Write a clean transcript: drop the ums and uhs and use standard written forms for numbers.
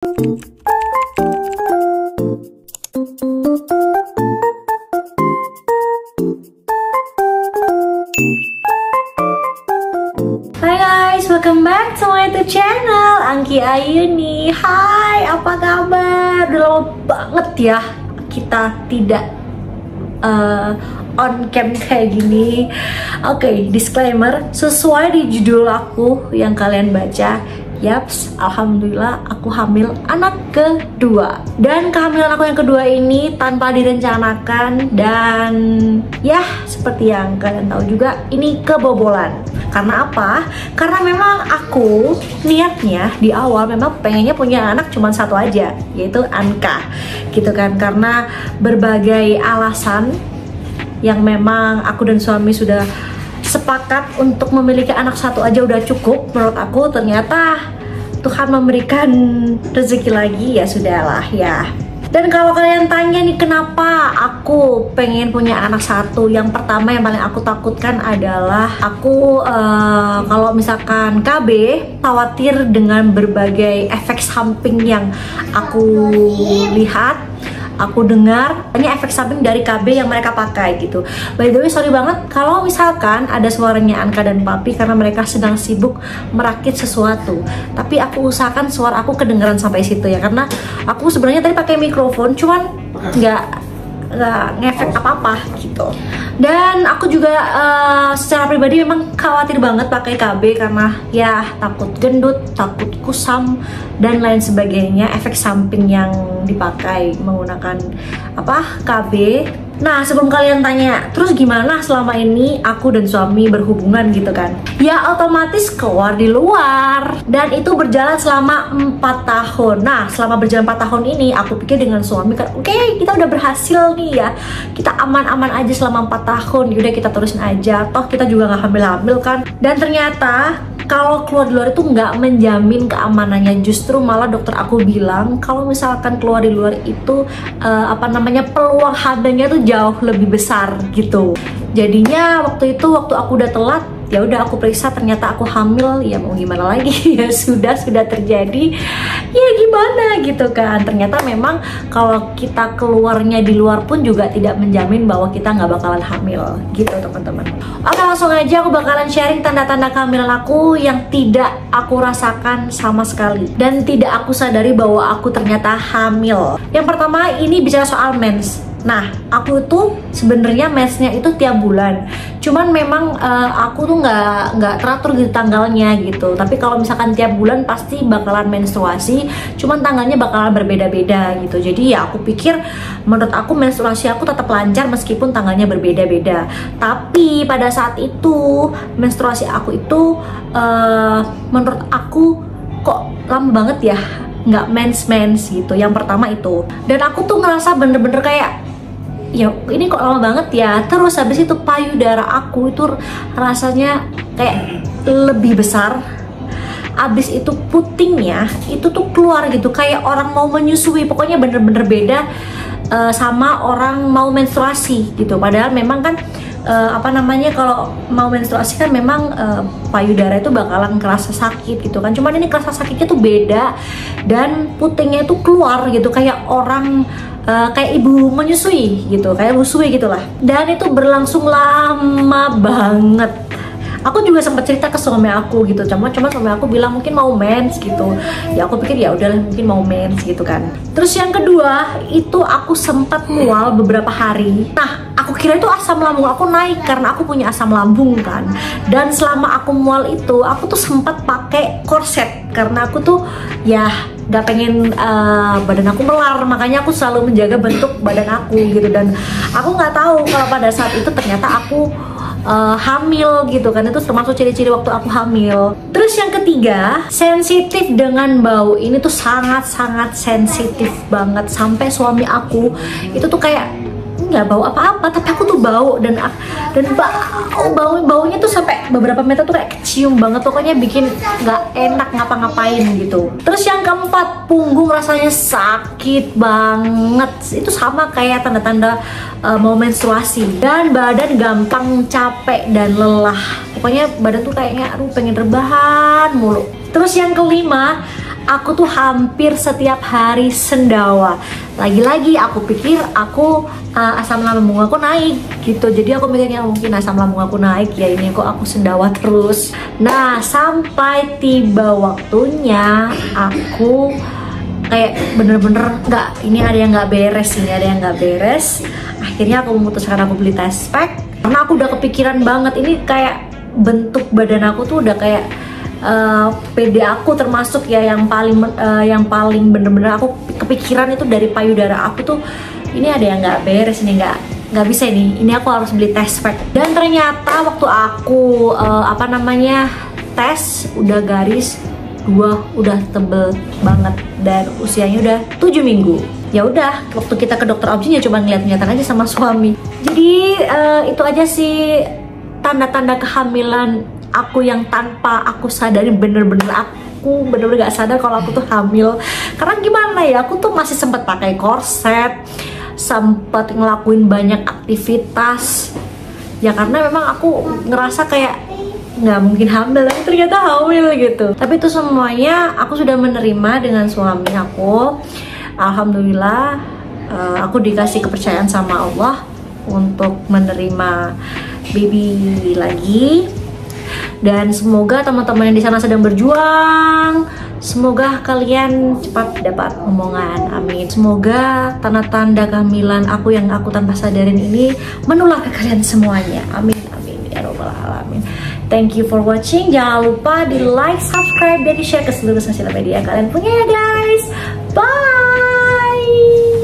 Hai guys, welcome back to my YouTube channel Angki Ayuni. Hai, apa kabar? Udah lama banget ya kita tidak on cam kayak gini. Oke, disclaimer, sesuai di judul aku yang kalian baca, yaps, alhamdulillah aku hamil anak kedua. Dan kehamilan aku yang kedua ini tanpa direncanakan. Dan ya, seperti yang kalian tahu juga, ini kebobolan. Karena apa? Karena memang aku niatnya di awal memang pengennya punya anak cuma satu aja, yaitu Anka, gitu kan. Karena berbagai alasan yang memang aku dan suami sudah sepakat untuk memiliki anak satu aja udah cukup menurut aku. Ternyata Tuhan memberikan rezeki lagi, ya sudahlah ya. Dan kalau kalian tanya nih kenapa aku pengen punya anak satu, yang pertama yang paling aku takutkan adalah aku kalau misalkan KB khawatir dengan berbagai efek samping yang aku lihat, aku dengar, hanya efek samping dari KB yang mereka pakai gitu. By the way, sorry banget kalau misalkan ada suaranya Anka dan Papi karena mereka sedang sibuk merakit sesuatu. Tapi aku usahakan suara aku kedengeran sampai situ ya, karena aku sebenarnya tadi pakai mikrofon, cuman nggak ngefek apa-apa gitu. Dan aku juga secara pribadi memang khawatir banget pakai KB karena ya takut gendut, takut kusam dan lain sebagainya, efek samping yang dipakai menggunakan KB. Nah, sebelum kalian tanya, terus gimana selama ini aku dan suami berhubungan gitu kan? Ya otomatis keluar di luar. Dan itu berjalan selama 4 tahun. Nah, selama berjalan 4 tahun ini, aku pikir dengan suami kan, oke, kita udah berhasil nih ya. Kita aman-aman aja selama 4 tahun. Yaudah kita terusin aja. Toh kita juga gak hamil-hamil kan. Dan ternyata kalau keluar di luar itu nggak menjamin keamanannya. Justru malah dokter aku bilang kalau misalkan keluar di luar itu peluang hamilnya tuh jauh lebih besar gitu. Jadinya waktu aku udah telat, ya udah aku periksa ternyata aku hamil. Ya mau gimana lagi, ya sudah terjadi, ya gimana gitu kan. Ternyata memang kalau kita keluarnya di luar pun juga tidak menjamin bahwa kita nggak bakalan hamil gitu teman-teman. Oke, langsung aja aku bakalan sharing tanda-tanda kehamilan aku yang tidak aku rasakan sama sekali dan tidak aku sadari bahwa aku ternyata hamil. Yang pertama ini bicara soal mens. Nah, aku tuh sebenarnya mensnya itu tiap bulan. Cuman memang aku tuh nggak teratur gitu tanggalnya gitu. Tapi kalau misalkan tiap bulan pasti bakalan menstruasi. Cuman tanggalnya bakalan berbeda-beda gitu. Jadi ya aku pikir menurut aku menstruasi aku tetap lancar meskipun tanggalnya berbeda-beda. Tapi pada saat itu menstruasi aku itu menurut aku kok lama banget ya, nggak mens gitu. Yang pertama itu. Dan aku tuh ngerasa bener-bener kayak, ya ini kok lama banget ya. Terus habis itu payudara aku itu rasanya kayak lebih besar. Habis itu putingnya itu tuh keluar gitu kayak orang mau menyusui. Pokoknya bener-bener beda sama orang mau menstruasi gitu. Padahal memang kan kalau mau menstruasi kan memang payudara itu bakalan kerasa sakit gitu kan. Cuman ini kerasa sakitnya tuh beda. Dan putingnya itu keluar gitu kayak orang kayak ibu menyusui gitu, kayak busui gitulah. Dan itu berlangsung lama banget. Aku juga sempat cerita ke suami aku gitu, cuma suami aku bilang mungkin mau mens gitu. Ya aku pikir ya udahlah mungkin mau mens gitu kan. Terus yang kedua itu aku sempat mual beberapa hari. Nah, aku kira itu asam lambung aku naik karena aku punya asam lambung kan. Dan selama aku mual itu aku tuh sempat pakai korset karena aku tuh ya gak pengen badan aku melar, makanya aku selalu menjaga bentuk badan aku gitu. Dan aku nggak tahu kalau pada saat itu ternyata aku hamil gitu kan. Itu termasuk ciri-ciri waktu aku hamil. Terus yang ketiga, sensitif dengan bau. Ini tuh sangat-sangat sensitif banget. Sampai suami aku itu tuh kayak nggak bau apa-apa, tapi aku tuh bau. Dan baunya tuh sampai beberapa meter tuh kayak kecium banget. Pokoknya bikin nggak enak ngapa-ngapain gitu. Terus yang keempat, punggung rasanya sakit banget. Itu sama kayak tanda-tanda mau menstruasi. Dan badan gampang capek dan lelah. Pokoknya badan tuh kayaknya aduh pengen rebahan mulu. Terus yang kelima, aku tuh hampir setiap hari sendawa. Lagi-lagi aku pikir aku asam lambung aku naik gitu. Jadi aku mikirnya mungkin asam lambung aku naik ya, ini kok aku sendawa terus. Nah, sampai tiba waktunya aku kayak bener-bener nggak, ini ada yang nggak beres, ini ada yang nggak beres. Akhirnya aku memutuskan aku beli test pack karena aku udah kepikiran banget. Ini kayak bentuk badan aku tuh udah kayak PD aku termasuk ya yang paling bener-bener aku kepikiran itu dari payudara aku tuh ini ada yang nggak beres, ini nggak bisa, ini aku harus beli test pack. Dan ternyata waktu aku tes udah garis 2, udah tebel banget dan usianya udah 7 minggu. Ya udah, waktu kita ke dokter obgyn ya coba ngeliat-ngeliatan aja sama suami. Jadi itu aja sih tanda-tanda kehamilan aku yang tanpa aku sadari, bener-bener gak sadar kalau aku tuh hamil. Karena gimana ya, aku tuh masih sempat pakai korset, sempat ngelakuin banyak aktivitas ya, karena memang aku ngerasa kayak nggak mungkin hamil, tapi ternyata hamil gitu. Tapi itu semuanya aku sudah menerima dengan suami aku. Alhamdulillah, aku dikasih kepercayaan sama Allah untuk menerima baby lagi. Dan semoga teman-teman yang di sana sedang berjuang, semoga kalian cepat dapat omongan, amin. Semoga tanda-tanda kehamilan aku yang aku tanpa sadarin ini menular ke kalian semuanya, amin, amin ya robbal alamin. Thank you for watching. Jangan lupa di like, subscribe, dan di share ke seluruh sosial media kalian punya ya guys. Bye.